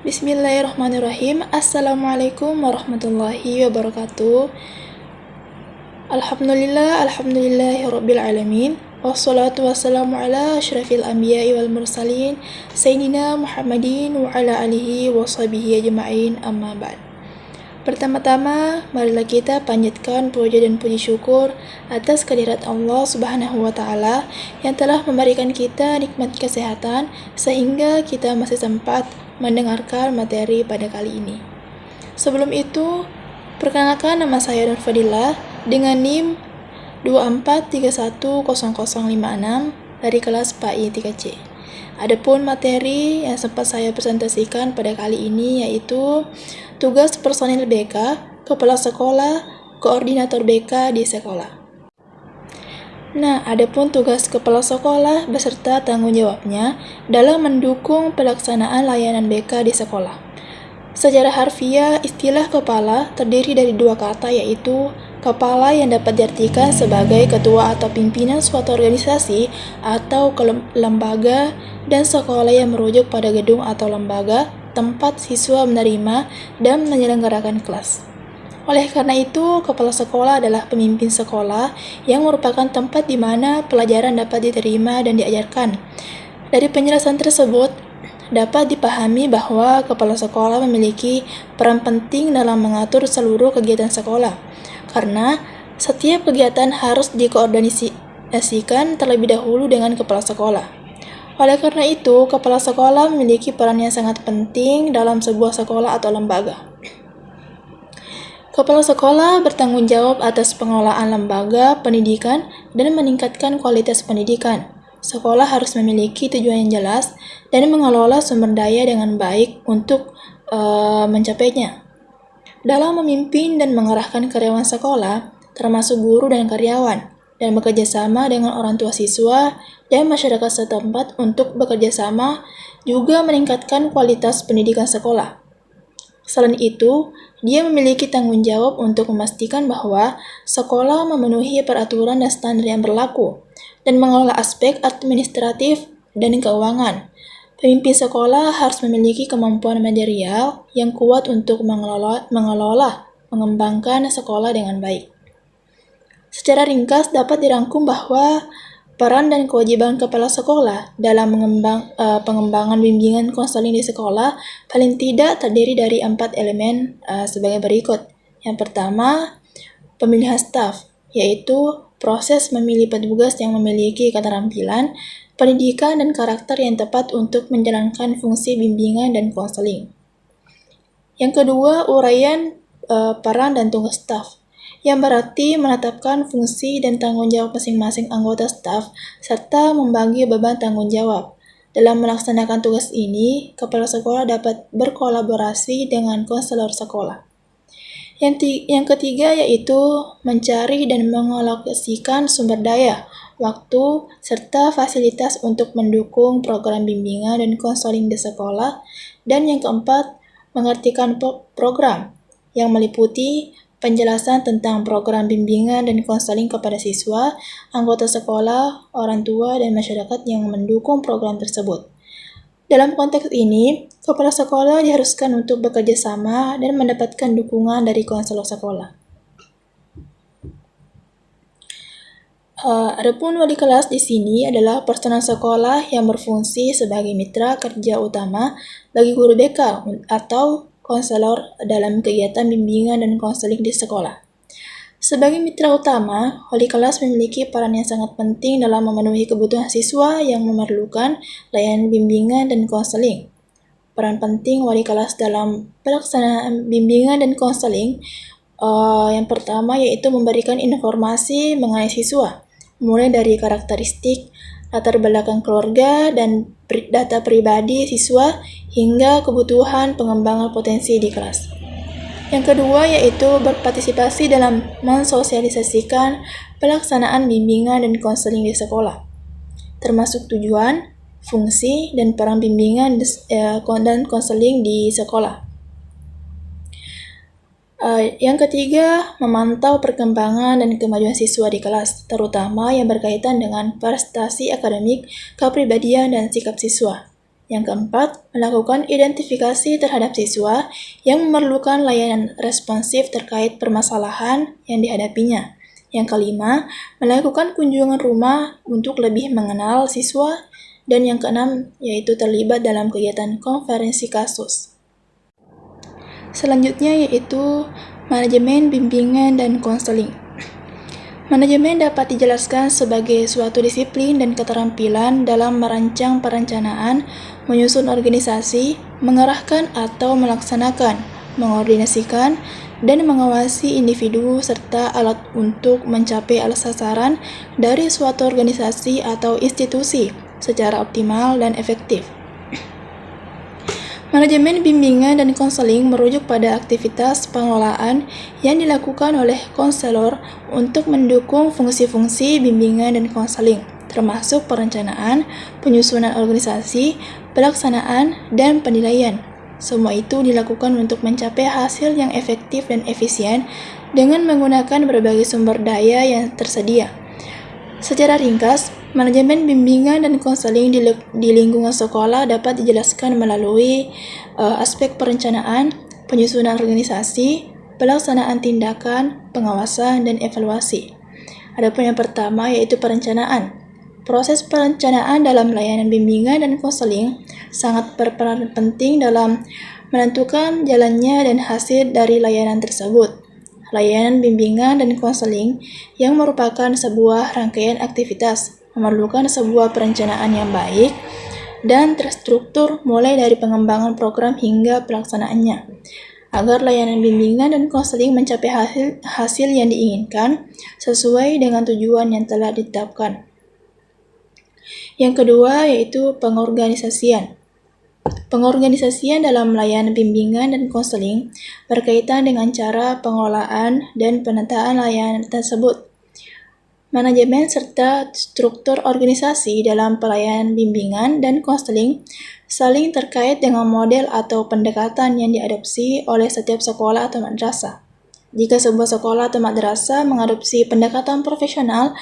Bismillahirrahmanirrahim. Assalamualaikum warahmatullahi wabarakatuh. Alhamdulillahirabbil alamin. Wassalatu wassalamu ala asyrafil anbiya'i wal mursalin sayyidina Muhammadin wa ala alihi wa sahbihi ajma'in, amma ba'd. Pertama-tama, marilah kita panjatkan puja dan puji syukur atas kehadirat Allah Subhanahu wa Ta'ala yang telah memberikan kita nikmat kesehatan sehingga kita masih sempat mendengarkan materi pada kali ini. Sebelum itu, perkenalkan, nama saya Nur Fadilah dengan NIM 24310056 dari kelas PAI 3C. Adapun materi yang sempat saya presentasikan pada kali ini yaitu tugas personil BK, kepala sekolah, koordinator BK di sekolah. Nah, adapun tugas kepala sekolah beserta tanggung jawabnya dalam mendukung pelaksanaan layanan BK di sekolah. Secara harfiah, istilah kepala terdiri dari dua kata yaitu kepala yang dapat diartikan sebagai ketua atau pimpinan suatu organisasi atau lembaga, dan sekolah yang merujuk pada gedung atau lembaga tempat siswa menerima dan menyelenggarakan kelas. Oleh karena itu, kepala sekolah adalah pemimpin sekolah yang merupakan tempat di mana pelajaran dapat diterima dan diajarkan. Dari penjelasan tersebut, dapat dipahami bahwa kepala sekolah memiliki peran penting dalam mengatur seluruh kegiatan sekolah, karena setiap kegiatan harus dikoordinasikan terlebih dahulu dengan kepala sekolah. Oleh karena itu, kepala sekolah memiliki peran yang sangat penting dalam sebuah sekolah atau lembaga. Kepala sekolah bertanggung jawab atas pengelolaan lembaga pendidikan dan meningkatkan kualitas pendidikan. Sekolah harus memiliki tujuan yang jelas dan mengelola sumber daya dengan baik untuk mencapainya. Dalam memimpin dan mengarahkan karyawan sekolah, termasuk guru dan karyawan, dan bekerja sama dengan orang tua siswa dan masyarakat setempat untuk bekerja sama juga meningkatkan kualitas pendidikan sekolah. Selain itu, dia memiliki tanggung jawab untuk memastikan bahwa sekolah memenuhi peraturan dan standar yang berlaku, dan mengelola aspek administratif dan keuangan. Pemimpin sekolah harus memiliki kemampuan manajerial yang kuat untuk mengembangkan sekolah dengan baik. Secara ringkas dapat dirangkum bahwa peran dan kewajiban kepala sekolah dalam pengembangan bimbingan konseling di sekolah paling tidak terdiri dari 4 elemen sebagai berikut. Yang pertama, pemilihan staf, yaitu proses memilih petugas yang memiliki keterampilan, pendidikan, dan karakter yang tepat untuk menjalankan fungsi bimbingan dan konseling. Yang kedua, uraian peran dan tugas staf, yang berarti menetapkan fungsi dan tanggung jawab masing-masing anggota staf serta membagi beban tanggung jawab. Dalam melaksanakan tugas ini, kepala sekolah dapat berkolaborasi dengan konselor sekolah. Yang ketiga yaitu mencari dan mengalokasikan sumber daya, waktu, serta fasilitas untuk mendukung program bimbingan dan konseling di sekolah. Dan yang keempat, mengertikan program yang meliputi penjelasan tentang program bimbingan dan konseling kepada siswa, anggota sekolah, orang tua, dan masyarakat yang mendukung program tersebut. Dalam konteks ini, kepala sekolah diharuskan untuk bekerja sama dan mendapatkan dukungan dari konselor sekolah. Adapun wali kelas di sini adalah personel sekolah yang berfungsi sebagai mitra kerja utama bagi guru BK atau konselor dalam kegiatan bimbingan dan konseling di sekolah. Sebagai mitra utama, wali kelas memiliki peran yang sangat penting dalam memenuhi kebutuhan siswa yang memerlukan layanan bimbingan dan konseling. Peran penting wali kelas dalam pelaksanaan bimbingan dan konseling yang pertama yaitu memberikan informasi mengenai siswa, mulai dari karakteristik, latar belakang keluarga, dan data pribadi siswa hingga kebutuhan pengembangan potensi di kelas. Yang kedua yaitu berpartisipasi dalam mensosialisasikan pelaksanaan bimbingan dan konseling di sekolah, termasuk tujuan, fungsi, dan peran bimbingan dan konseling di sekolah. Yang ketiga, memantau perkembangan dan kemajuan siswa di kelas, terutama yang berkaitan dengan prestasi akademik, kepribadian, dan sikap siswa. Yang keempat, melakukan identifikasi terhadap siswa yang memerlukan layanan responsif terkait permasalahan yang dihadapinya. Yang kelima, melakukan kunjungan rumah untuk lebih mengenal siswa. Dan yang keenam, yaitu terlibat dalam kegiatan konferensi kasus. Selanjutnya yaitu manajemen bimbingan dan konseling. Manajemen dapat dijelaskan sebagai suatu disiplin dan keterampilan dalam merancang perencanaan, menyusun organisasi, mengarahkan atau melaksanakan, mengordinasikan, dan mengawasi individu serta alat untuk mencapai sasaran dari suatu organisasi atau institusi secara optimal dan efektif. Manajemen bimbingan dan konseling merujuk pada aktivitas pengelolaan yang dilakukan oleh konselor untuk mendukung fungsi-fungsi bimbingan dan konseling, termasuk perencanaan, penyusunan organisasi, pelaksanaan, dan penilaian. Semua itu dilakukan untuk mencapai hasil yang efektif dan efisien dengan menggunakan berbagai sumber daya yang tersedia. Secara ringkas, manajemen bimbingan dan konseling di lingkungan sekolah dapat dijelaskan melalui aspek perencanaan, penyusunan organisasi, pelaksanaan tindakan, pengawasan, dan evaluasi. Adapun yang pertama yaitu perencanaan. Proses perencanaan dalam layanan bimbingan dan konseling sangat berperan penting dalam menentukan jalannya dan hasil dari layanan tersebut. Layanan bimbingan dan konseling yang merupakan sebuah rangkaian aktivitas memerlukan sebuah perencanaan yang baik dan terstruktur mulai dari pengembangan program hingga pelaksanaannya. Agar layanan bimbingan dan konseling mencapai hasil yang diinginkan sesuai dengan tujuan yang telah ditetapkan. Yang kedua yaitu pengorganisasian. Pengorganisasian dalam layanan bimbingan dan konseling berkaitan dengan cara pengelolaan dan penataan layanan tersebut. Manajemen serta struktur organisasi dalam pelayanan bimbingan dan konseling saling terkait dengan model atau pendekatan yang diadopsi oleh setiap sekolah atau madrasah. Jika sebuah sekolah atau madrasah mengadopsi pendekatan profesional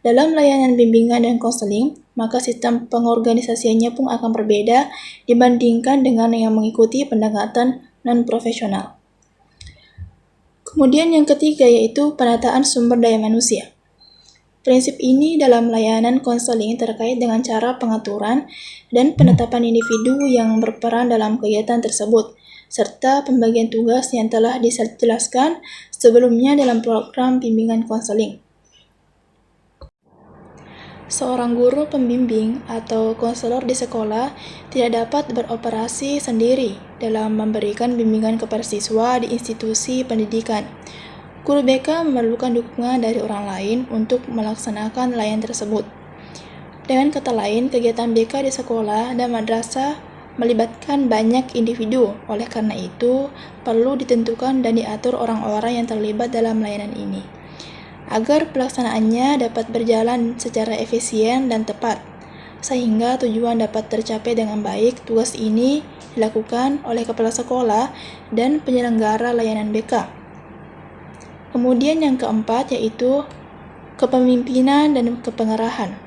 dalam layanan bimbingan dan konseling, maka sistem pengorganisasiannya pun akan berbeda dibandingkan dengan yang mengikuti pendekatan non-profesional. Kemudian yang ketiga yaitu penataan sumber daya manusia. Prinsip ini dalam layanan konseling terkait dengan cara pengaturan dan penetapan individu yang berperan dalam kegiatan tersebut, serta pembagian tugas yang telah dijelaskan sebelumnya dalam program bimbingan konseling. Seorang guru pembimbing atau konselor di sekolah tidak dapat beroperasi sendiri dalam memberikan bimbingan kepada siswa di institusi pendidikan. Guru BK memerlukan dukungan dari orang lain untuk melaksanakan layanan tersebut. Dengan kata lain, kegiatan BK di sekolah dan madrasah melibatkan banyak individu. Oleh karena itu, perlu ditentukan dan diatur orang-orang yang terlibat dalam layanan ini, agar pelaksanaannya dapat berjalan secara efisien dan tepat, sehingga tujuan dapat tercapai dengan baik. Tugas ini dilakukan oleh kepala sekolah dan penyelenggara layanan BK. Kemudian yang keempat yaitu kepemimpinan dan kepengarahan.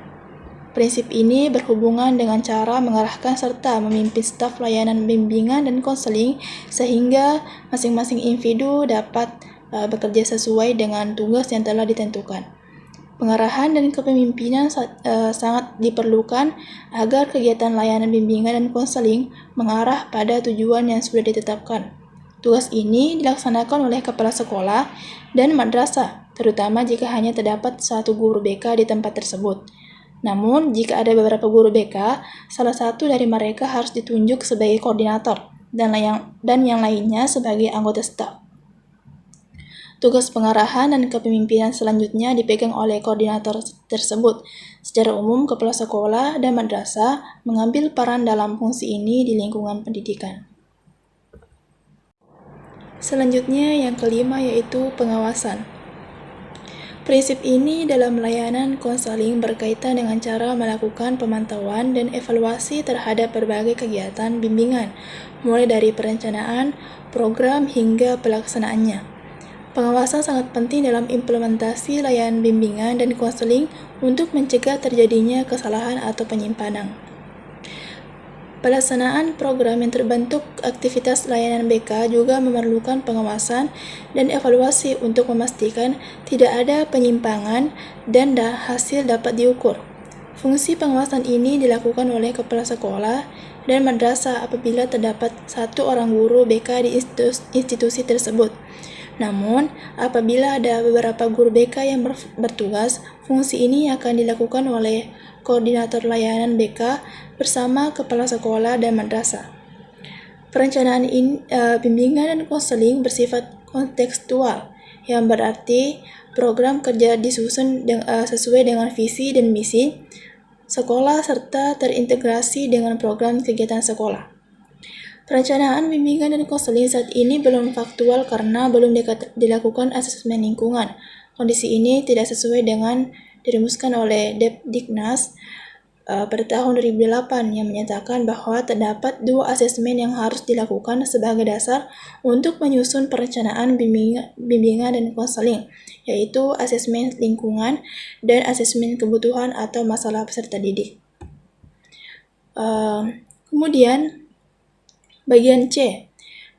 Prinsip ini berhubungan dengan cara mengarahkan serta memimpin staf layanan bimbingan dan konseling sehingga masing-masing individu dapat bekerja sesuai dengan tugas yang telah ditentukan. Pengarahan dan kepemimpinan sangat diperlukan agar kegiatan layanan bimbingan dan konseling mengarah pada tujuan yang sudah ditetapkan. Tugas ini dilaksanakan oleh kepala sekolah dan madrasah, terutama jika hanya terdapat satu guru BK di tempat tersebut. Namun, jika ada beberapa guru BK, salah satu dari mereka harus ditunjuk sebagai koordinator dan yang lainnya sebagai anggota staf. Tugas pengarahan dan kepemimpinan selanjutnya dipegang oleh koordinator tersebut. Secara umum, kepala sekolah dan madrasah mengambil peran dalam fungsi ini di lingkungan pendidikan. Selanjutnya yang kelima yaitu pengawasan. Prinsip ini dalam layanan konseling berkaitan dengan cara melakukan pemantauan dan evaluasi terhadap berbagai kegiatan bimbingan, mulai dari perencanaan, program, hingga pelaksanaannya. Pengawasan sangat penting dalam implementasi layanan bimbingan dan konseling untuk mencegah terjadinya kesalahan atau penyimpanan. Pelaksanaan program yang terbentuk aktivitas layanan BK juga memerlukan pengawasan dan evaluasi untuk memastikan tidak ada penyimpangan dan hasil dapat diukur. Fungsi pengawasan ini dilakukan oleh kepala sekolah dan madrasah apabila terdapat satu orang guru BK di institusi tersebut. Namun, apabila ada beberapa guru BK yang bertugas, fungsi ini akan dilakukan oleh koordinator layanan BK bersama kepala sekolah dan madrasah. Perencanaan bimbingan dan konseling bersifat kontekstual, yang berarti program kerja disusun sesuai dengan visi dan misi sekolah serta terintegrasi dengan program kegiatan sekolah. Perencanaan bimbingan dan konseling saat ini belum faktual karena belum dilakukan asesmen lingkungan. Kondisi ini tidak sesuai dengan dirumuskan oleh Depdiknas pada tahun 2008 yang menyatakan bahwa terdapat 2 asesmen yang harus dilakukan sebagai dasar untuk menyusun perencanaan bimbingan dan konseling, yaitu asesmen lingkungan dan asesmen kebutuhan atau masalah peserta didik. Kemudian bagian C,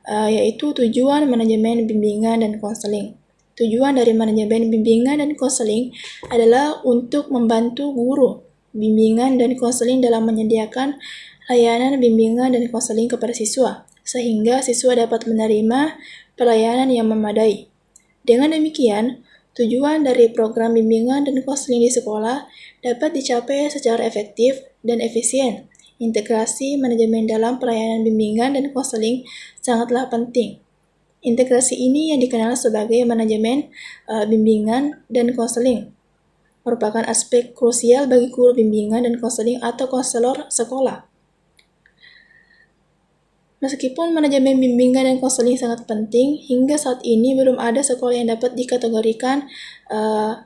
yaitu tujuan manajemen bimbingan dan konseling. Tujuan dari manajemen bimbingan dan konseling adalah untuk membantu guru bimbingan dan konseling dalam menyediakan layanan bimbingan dan konseling kepada siswa, sehingga siswa dapat menerima pelayanan yang memadai. Dengan demikian, tujuan dari program bimbingan dan konseling di sekolah dapat dicapai secara efektif dan efisien. Integrasi manajemen dalam pelayanan bimbingan dan konseling sangatlah penting. Integrasi ini yang dikenal sebagai manajemen bimbingan dan konseling merupakan aspek krusial bagi guru bimbingan dan konseling atau konselor sekolah. Meskipun manajemen bimbingan dan konseling sangat penting, hingga saat ini belum ada sekolah yang dapat dikategorikan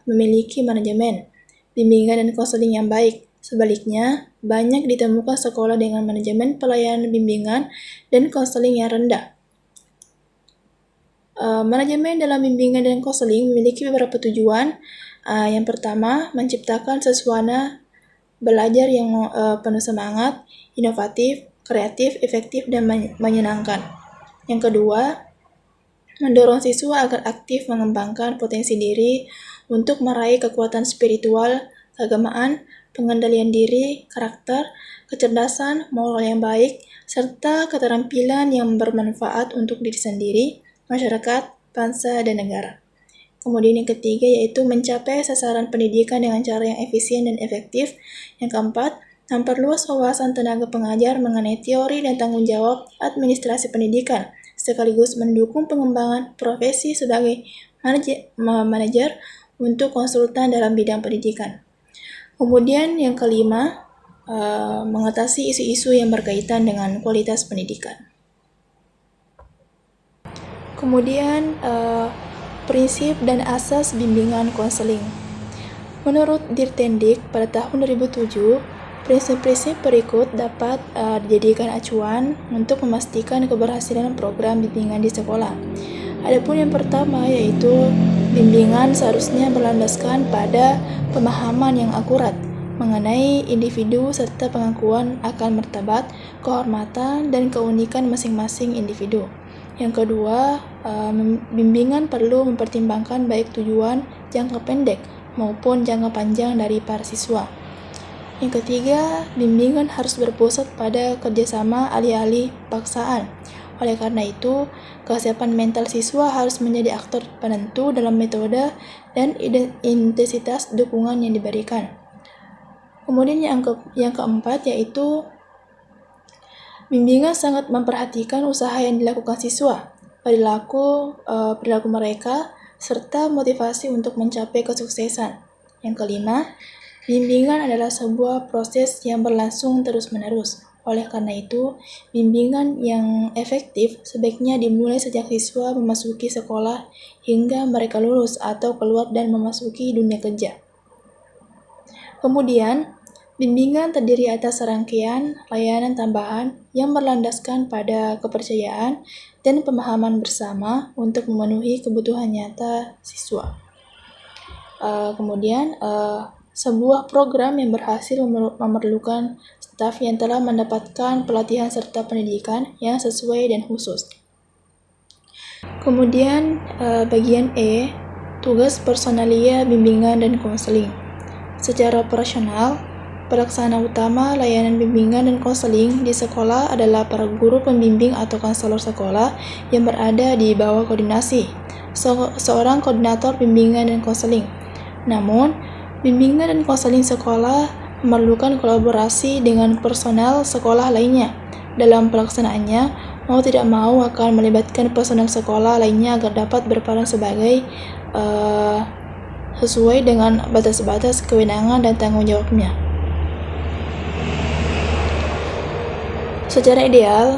memiliki manajemen bimbingan dan konseling yang baik. Sebaliknya, banyak ditemukan sekolah dengan manajemen pelayanan bimbingan dan konseling yang rendah. Manajemen dalam bimbingan dan konseling memiliki beberapa tujuan. Yang pertama, menciptakan suasana belajar yang penuh semangat, inovatif, kreatif, efektif, dan menyenangkan. Yang kedua, mendorong siswa agar aktif mengembangkan potensi diri untuk meraih kekuatan spiritual, keagamaan, pengendalian diri, karakter, kecerdasan, moral yang baik, serta keterampilan yang bermanfaat untuk diri sendiri, masyarakat, bangsa, dan negara. Kemudian yang ketiga yaitu mencapai sasaran pendidikan dengan cara yang efisien dan efektif. Yang keempat, memperluas wawasan tenaga pengajar mengenai teori dan tanggung jawab administrasi pendidikan, sekaligus mendukung pengembangan profesi sebagai manajer untuk konsultan dalam bidang pendidikan. Kemudian yang kelima, mengatasi isu-isu yang berkaitan dengan kualitas pendidikan. Kemudian prinsip dan asas bimbingan konseling. Menurut Dirtendik pada tahun 2007, prinsip-prinsip berikut dapat dijadikan acuan untuk memastikan keberhasilan program bimbingan di sekolah. Adapun yang pertama yaitu bimbingan seharusnya berlandaskan pada pemahaman yang akurat mengenai individu serta pengakuan akan martabat, kehormatan, dan keunikan masing-masing individu. Yang kedua, bimbingan perlu mempertimbangkan baik tujuan jangka pendek maupun jangka panjang dari para siswa. Yang ketiga, bimbingan harus berpusat pada kerjasama alih-alih paksaan. Oleh karena itu, kesiapan mental siswa harus menjadi aktor penentu dalam metode dan intensitas dukungan yang diberikan. Kemudian yang keempat yaitu bimbingan sangat memperhatikan usaha yang dilakukan siswa, perilaku mereka, serta motivasi untuk mencapai kesuksesan. Yang kelima, bimbingan adalah sebuah proses yang berlangsung terus-menerus. Oleh karena itu, bimbingan yang efektif sebaiknya dimulai sejak siswa memasuki sekolah hingga mereka lulus atau keluar dan memasuki dunia kerja. Kemudian, bimbingan terdiri atas serangkaian layanan tambahan yang berlandaskan pada kepercayaan dan pemahaman bersama untuk memenuhi kebutuhan nyata siswa. Kemudian, sebuah program yang berhasil memerlukan staf yang telah mendapatkan pelatihan serta pendidikan yang sesuai dan khusus. Kemudian bagian E, tugas personalia, bimbingan, dan konseling. Secara operasional, pelaksana utama layanan bimbingan dan konseling di sekolah adalah para guru pembimbing atau konselor sekolah yang berada di bawah koordinasi seorang koordinator bimbingan dan konseling. Namun, bimbingan dan konseling sekolah memerlukan kolaborasi dengan personal sekolah lainnya. Dalam pelaksanaannya, mau tidak mau akan melibatkan personel sekolah lainnya agar dapat berperan sebagai sesuai dengan batas-batas kewenangan dan tanggung jawabnya. Secara ideal,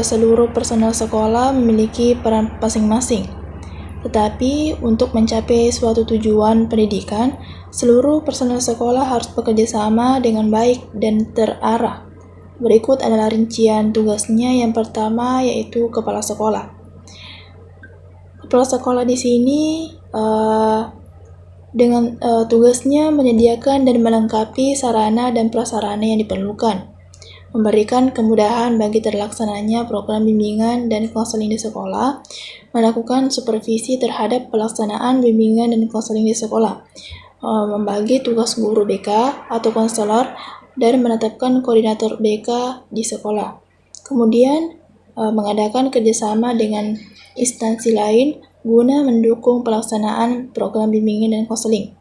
seluruh personel sekolah memiliki peran masing-masing. Tetapi untuk mencapai suatu tujuan pendidikan, seluruh personel sekolah harus bekerja sama dengan baik dan terarah. Berikut adalah rincian tugasnya. Yang pertama yaitu kepala sekolah. Kepala sekolah di sini dengan tugasnya menyediakan dan melengkapi sarana dan prasarana yang diperlukan, memberikan kemudahan bagi terlaksananya program bimbingan dan konseling di sekolah, melakukan supervisi terhadap pelaksanaan bimbingan dan konseling di sekolah, membagi tugas guru BK atau konselor, dan menetapkan koordinator BK di sekolah. Kemudian, mengadakan kerjasama dengan instansi lain guna mendukung pelaksanaan program bimbingan dan konseling.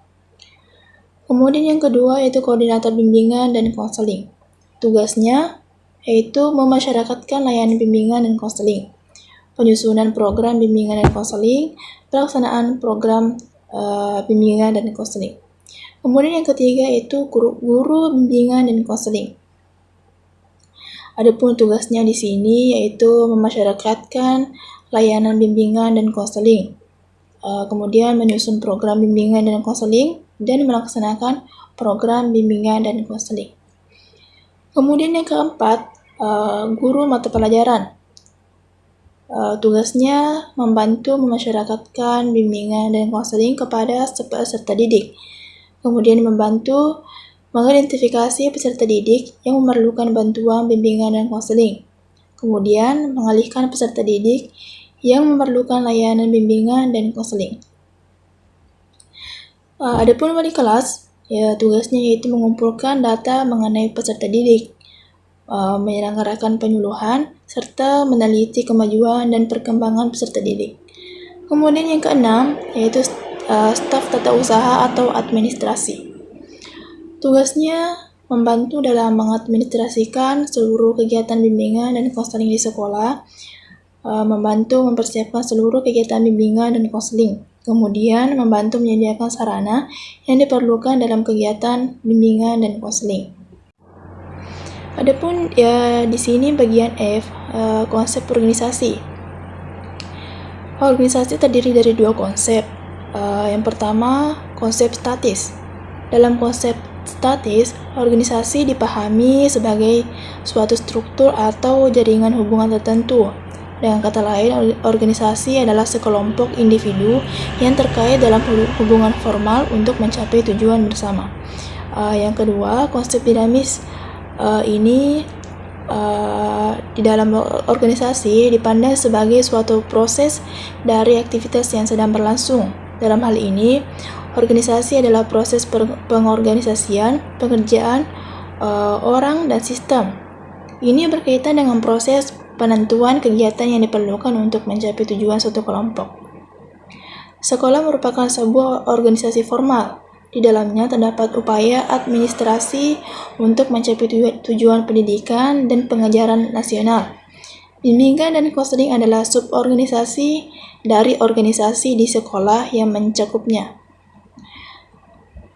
Kemudian yang kedua yaitu koordinator bimbingan dan konseling. Tugasnya yaitu memasyarakatkan layanan bimbingan dan konseling, penyusunan program bimbingan dan konseling, pelaksanaan program bimbingan dan konseling. Kemudian yang ketiga yaitu guru bimbingan dan konseling. Adapun tugasnya di sini yaitu memasyarakatkan layanan bimbingan dan konseling, kemudian menyusun program bimbingan dan konseling, dan melaksanakan program bimbingan dan konseling. Kemudian yang keempat, guru mata pelajaran. Tugasnya membantu memasyarakatkan bimbingan dan konseling kepada peserta didik. Kemudian membantu mengidentifikasi peserta didik yang memerlukan bantuan bimbingan dan konseling. Kemudian mengalihkan peserta didik yang memerlukan layanan bimbingan dan konseling. Adapun wali kelas, tugasnya yaitu mengumpulkan data mengenai peserta didik, menyelenggarakan penyuluhan, serta meneliti kemajuan dan perkembangan peserta didik. Kemudian yang keenam yaitu staf tata usaha atau administrasi. Tugasnya membantu dalam mengadministrasikan seluruh kegiatan bimbingan dan konseling di sekolah, membantu mempersiapkan seluruh kegiatan bimbingan dan konseling, kemudian membantu menyediakan sarana yang diperlukan dalam kegiatan bimbingan dan konseling. Adapun di sini bagian F, konsep organisasi. Organisasi terdiri dari dua konsep. Yang pertama, konsep statis. Dalam konsep statis, organisasi dipahami sebagai suatu struktur atau jaringan hubungan tertentu. Dengan kata lain, organisasi adalah sekelompok individu yang terkait dalam hubungan formal untuk mencapai tujuan bersama. Yang kedua, konsep dinamis. Ini di dalam organisasi dipandang sebagai suatu proses dari aktivitas yang sedang berlangsung. Dalam hal ini, organisasi adalah proses pengorganisasian, pekerjaan orang dan sistem. Ini berkaitan dengan proses penentuan kegiatan yang diperlukan untuk mencapai tujuan suatu kelompok. Sekolah merupakan sebuah organisasi formal. Di dalamnya terdapat upaya administrasi untuk mencapai tujuan pendidikan dan pengajaran nasional. Bimbingan dan konseling adalah suborganisasi dari organisasi di sekolah yang mencakupnya.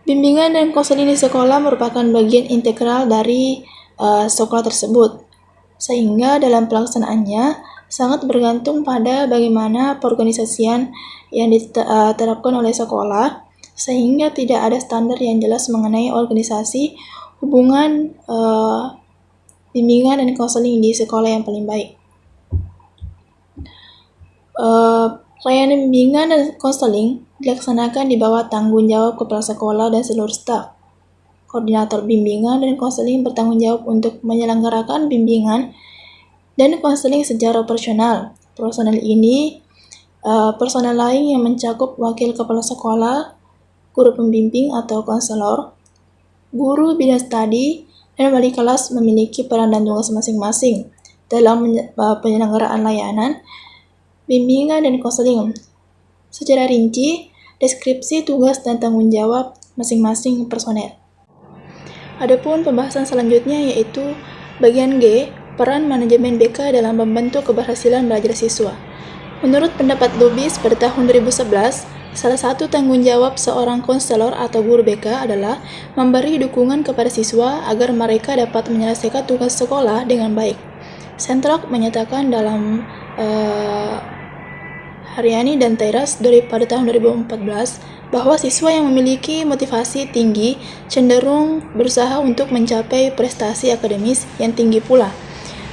Bimbingan dan konseling di sekolah merupakan bagian integral dari sekolah tersebut, sehingga dalam pelaksanaannya sangat bergantung pada bagaimana perorganisasian yang diterapkan oleh sekolah, sehingga tidak ada standar yang jelas mengenai organisasi, hubungan bimbingan dan konseling di sekolah yang paling baik. Layanan bimbingan dan konseling dilaksanakan di bawah tanggung jawab kepala sekolah dan seluruh staf. koordinator bimbingan dan konseling bertanggung jawab untuk menyelenggarakan bimbingan dan konseling secara operasional. Personel lain yang mencakup wakil kepala sekolah, guru pembimbing atau konselor, guru bidang studi, dan wali kelas memiliki peran dan tugas masing-masing dalam penyelenggaraan layanan, bimbingan, dan konseling. Secara rinci, deskripsi tugas dan tanggung jawab masing-masing personel. Adapun pembahasan selanjutnya yaitu bagian G, peran manajemen BK dalam membentuk keberhasilan belajar siswa. Menurut pendapat Lubis pada tahun 2011, salah satu tanggung jawab seorang konselor atau guru BK adalah memberi dukungan kepada siswa agar mereka dapat menyelesaikan tugas sekolah dengan baik. Sentrok menyatakan dalam Haryani dan Teras pada tahun 2014 bahwa siswa yang memiliki motivasi tinggi cenderung berusaha untuk mencapai prestasi akademis yang tinggi pula.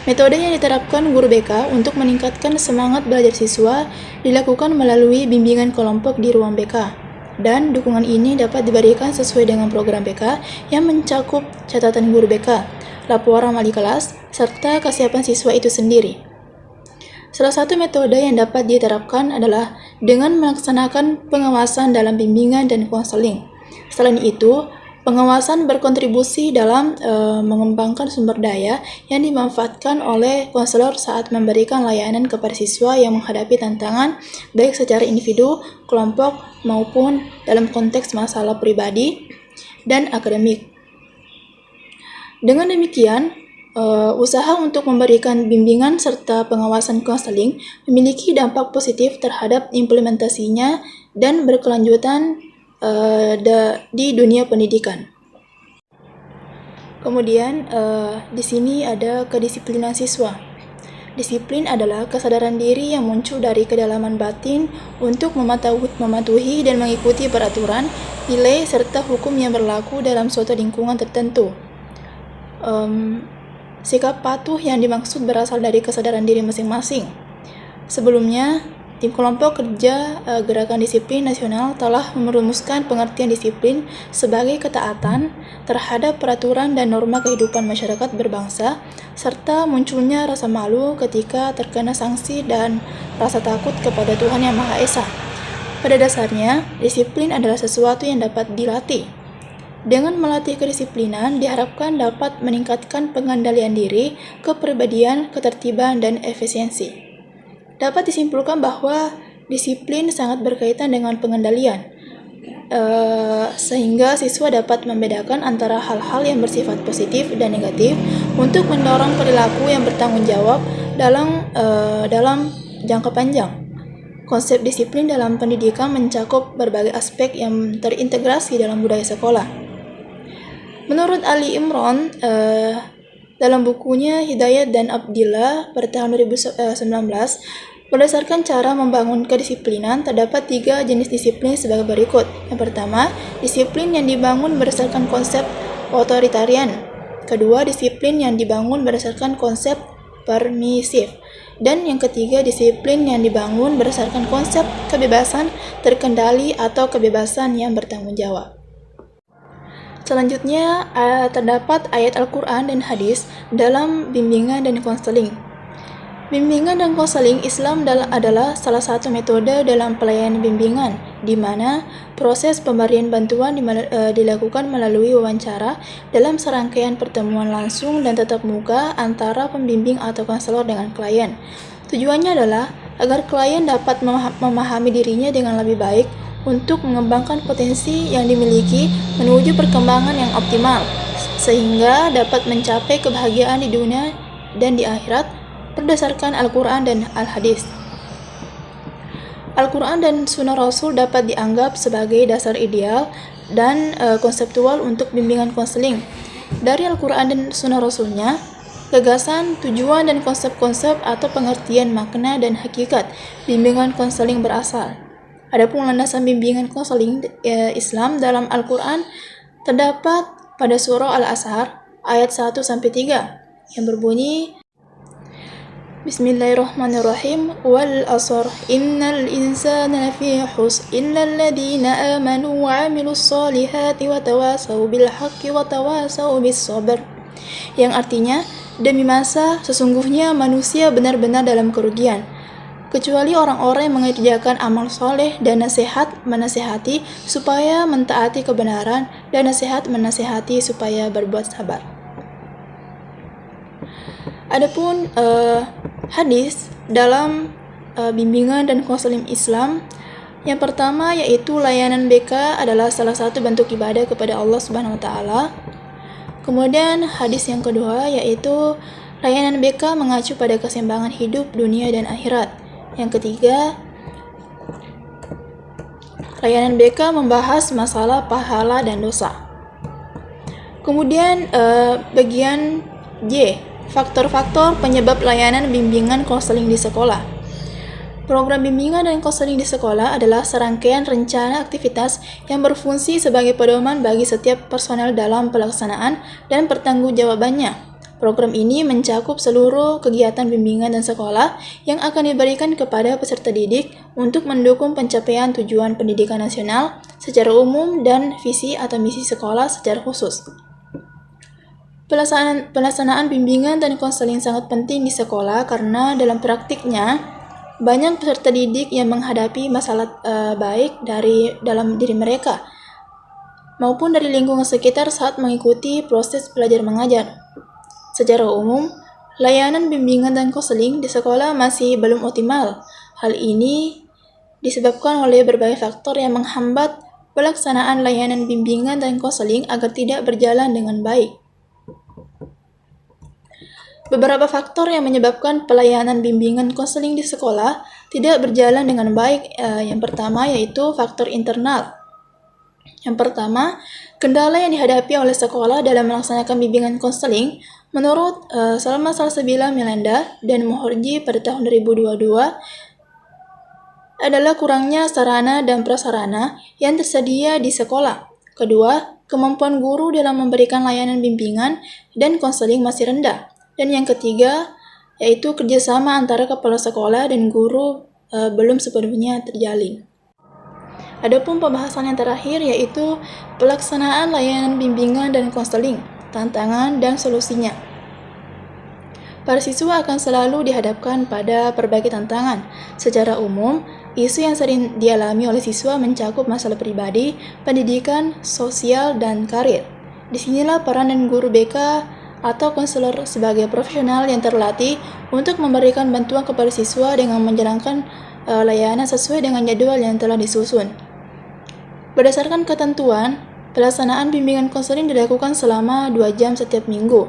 Metode yang diterapkan guru BK untuk meningkatkan semangat belajar siswa dilakukan melalui bimbingan kelompok di ruang BK, dan dukungan ini dapat diberikan sesuai dengan program BK yang mencakup catatan guru BK, laporan wali kelas, serta kesiapan siswa itu sendiri. Salah satu metode yang dapat diterapkan adalah dengan melaksanakan pengawasan dalam bimbingan dan konseling. Selain itu, pengawasan berkontribusi dalam mengembangkan sumber daya yang dimanfaatkan oleh konselor saat memberikan layanan kepada siswa yang menghadapi tantangan baik secara individu, kelompok, maupun dalam konteks masalah pribadi dan akademik. Dengan demikian, usaha untuk memberikan bimbingan serta pengawasan konseling memiliki dampak positif terhadap implementasinya dan berkelanjutan di dunia pendidikan. Kemudian di sini ada kedisiplinan siswa. Disiplin adalah kesadaran diri yang muncul dari kedalaman batin untuk mematuhi dan mengikuti peraturan, nilai, serta hukum yang berlaku dalam suatu lingkungan tertentu. Sikap patuh yang dimaksud berasal dari kesadaran diri masing-masing. Sebelumnya, tim kelompok kerja Gerakan Disiplin Nasional telah merumuskan pengertian disiplin sebagai ketaatan terhadap peraturan dan norma kehidupan masyarakat berbangsa, serta munculnya rasa malu ketika terkena sanksi dan rasa takut kepada Tuhan Yang Maha Esa. Pada dasarnya, disiplin adalah sesuatu yang dapat dilatih. Dengan melatih kedisiplinan, diharapkan dapat meningkatkan pengendalian diri, kepribadian, ketertiban, dan efisiensi. Dapat disimpulkan bahwa disiplin sangat berkaitan dengan pengendalian, sehingga siswa dapat membedakan antara hal-hal yang bersifat positif dan negatif untuk mendorong perilaku yang bertanggung jawab dalam jangka panjang. Konsep disiplin dalam pendidikan mencakup berbagai aspek yang terintegrasi dalam budaya sekolah. Menurut Ali Imran, dalam bukunya Hidayat dan Abdillah pada tahun 2019, berdasarkan cara membangun kedisiplinan, terdapat 3 jenis disiplin sebagai berikut. Yang pertama, disiplin yang dibangun berdasarkan konsep otoritarian. Kedua, disiplin yang dibangun berdasarkan konsep permisif. Dan yang ketiga, disiplin yang dibangun berdasarkan konsep kebebasan terkendali atau kebebasan yang bertanggung jawab. Selanjutnya, terdapat ayat Al-Quran dan hadis dalam bimbingan dan konseling. Bimbingan dan konseling Islam adalah salah satu metode dalam pelayanan bimbingan, di mana proses pemberian bantuan dilakukan melalui wawancara dalam serangkaian pertemuan langsung dan tatap muka antara pembimbing atau konselor dengan klien. Tujuannya adalah agar klien dapat memahami dirinya dengan lebih baik untuk mengembangkan potensi yang dimiliki menuju perkembangan yang optimal, sehingga dapat mencapai kebahagiaan di dunia dan di akhirat berdasarkan Al-Quran dan Al-Hadis. Al-Quran dan Sunnah Rasul dapat dianggap sebagai dasar ideal dan konseptual untuk bimbingan konseling. Dari Al-Quran dan Sunnah Rasulnya, gagasan, tujuan, dan konsep-konsep atau pengertian makna dan hakikat bimbingan konseling berasal. Adapun landasan bimbingan konseling Islam dalam Al-Quran terdapat pada surah Al-Azhar ayat 1-3 yang berbunyi, Bismillahirrahmanirrahim. Wal asr innal insana lafi khusr illal ladzina amanu wa 'amilus solihati wa tawasaw bil haqqi wa tawasaw bis sabr. Yang artinya, demi masa sesungguhnya manusia benar-benar dalam kerugian, kecuali orang-orang yang mengerjakan amal soleh dan menasehati supaya mentaati kebenaran, dan nasihat menasehati supaya berbuat sabar. Adapun hadis dalam bimbingan dan konseling Islam, yang pertama yaitu layanan BK adalah salah satu bentuk ibadah kepada Allah Subhanahu wa taala. Kemudian hadis yang kedua yaitu layanan BK mengacu pada keseimbangan hidup dunia dan akhirat. Yang ketiga, layanan BK membahas masalah pahala dan dosa. Kemudian bagian J, faktor-faktor penyebab layanan bimbingan konseling di sekolah. Program bimbingan dan konseling di sekolah adalah serangkaian rencana aktivitas yang berfungsi sebagai pedoman bagi setiap personel dalam pelaksanaan dan pertanggungjawabannya. Program ini mencakup seluruh kegiatan bimbingan dan sekolah yang akan diberikan kepada peserta didik untuk mendukung pencapaian tujuan pendidikan nasional secara umum dan visi atau misi sekolah secara khusus. Pelaksanaan bimbingan dan konseling sangat penting di sekolah karena dalam praktiknya banyak peserta didik yang menghadapi masalah baik dari dalam diri mereka maupun dari lingkungan sekitar saat mengikuti proses belajar mengajar. Secara umum, layanan bimbingan dan konseling di sekolah masih belum optimal. Hal ini disebabkan oleh berbagai faktor yang menghambat pelaksanaan layanan bimbingan dan konseling agar tidak berjalan dengan baik. Beberapa faktor yang menyebabkan pelayanan bimbingan konseling di sekolah tidak berjalan dengan baik. Yang pertama yaitu faktor internal. Yang pertama, kendala yang dihadapi oleh sekolah dalam melaksanakan bimbingan konseling menurut Salma Salsabila Milanda dan Muhorji pada tahun 2022 adalah kurangnya sarana dan prasarana yang tersedia di sekolah. Kedua, kemampuan guru dalam memberikan layanan bimbingan dan konseling masih rendah. Dan yang ketiga, yaitu kerjasama antara kepala sekolah dan guru belum sepenuhnya terjalin. Adapun pembahasan yang terakhir yaitu pelaksanaan layanan bimbingan dan konseling, tantangan dan solusinya. Para siswa akan selalu dihadapkan pada berbagai tantangan. Secara umum, isu yang sering dialami oleh siswa mencakup masalah pribadi, pendidikan, sosial, dan karir. Disinilah peran dan guru BK atau konselor sebagai profesional yang terlatih untuk memberikan bantuan kepada siswa dengan menjalankan layanan sesuai dengan jadwal yang telah disusun. Berdasarkan ketentuan, pelaksanaan bimbingan konseling dilakukan selama 2 jam setiap minggu.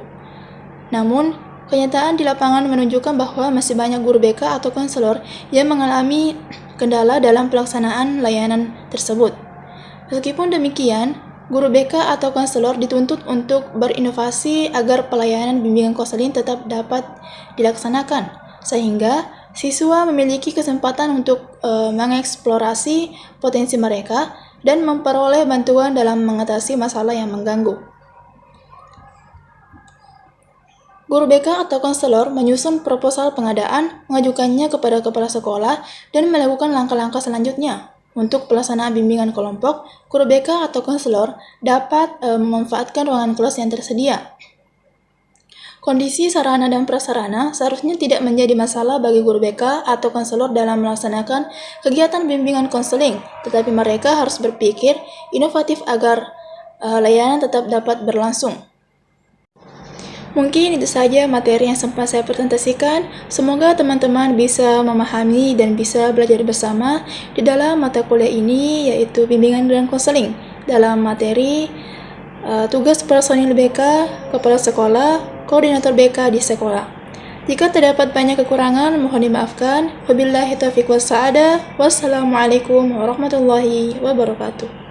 Namun, kenyataan di lapangan menunjukkan bahwa masih banyak guru BK atau konselor yang mengalami kendala dalam pelaksanaan layanan tersebut. Meskipun demikian, guru BK atau konselor dituntut untuk berinovasi agar pelayanan bimbingan konseling tetap dapat dilaksanakan, sehingga siswa memiliki kesempatan untuk mengeksplorasi potensi mereka dan memperoleh bantuan dalam mengatasi masalah yang mengganggu. Guru BK atau konselor menyusun proposal pengadaan, mengajukannya kepada kepala sekolah, dan melakukan langkah-langkah selanjutnya. Untuk pelaksanaan bimbingan kelompok, guru BK atau konselor dapat memanfaatkan ruangan kelas yang tersedia. Kondisi sarana dan prasarana seharusnya tidak menjadi masalah bagi guru BK atau konselor dalam melaksanakan kegiatan bimbingan konseling, tetapi mereka harus berpikir inovatif agar layanan tetap dapat berlangsung. Mungkin itu saja materi yang sempat saya presentasikan. Semoga teman-teman bisa memahami dan bisa belajar bersama di dalam mata kuliah ini, yaitu bimbingan dan konseling. Dalam materi tugas personil BK, kepala sekolah, koordinator BK di sekolah. Jika terdapat banyak kekurangan, mohon dimaafkan. Wabillahi taufiq was sa'adah. Wassalamualaikum warahmatullahi wabarakatuh.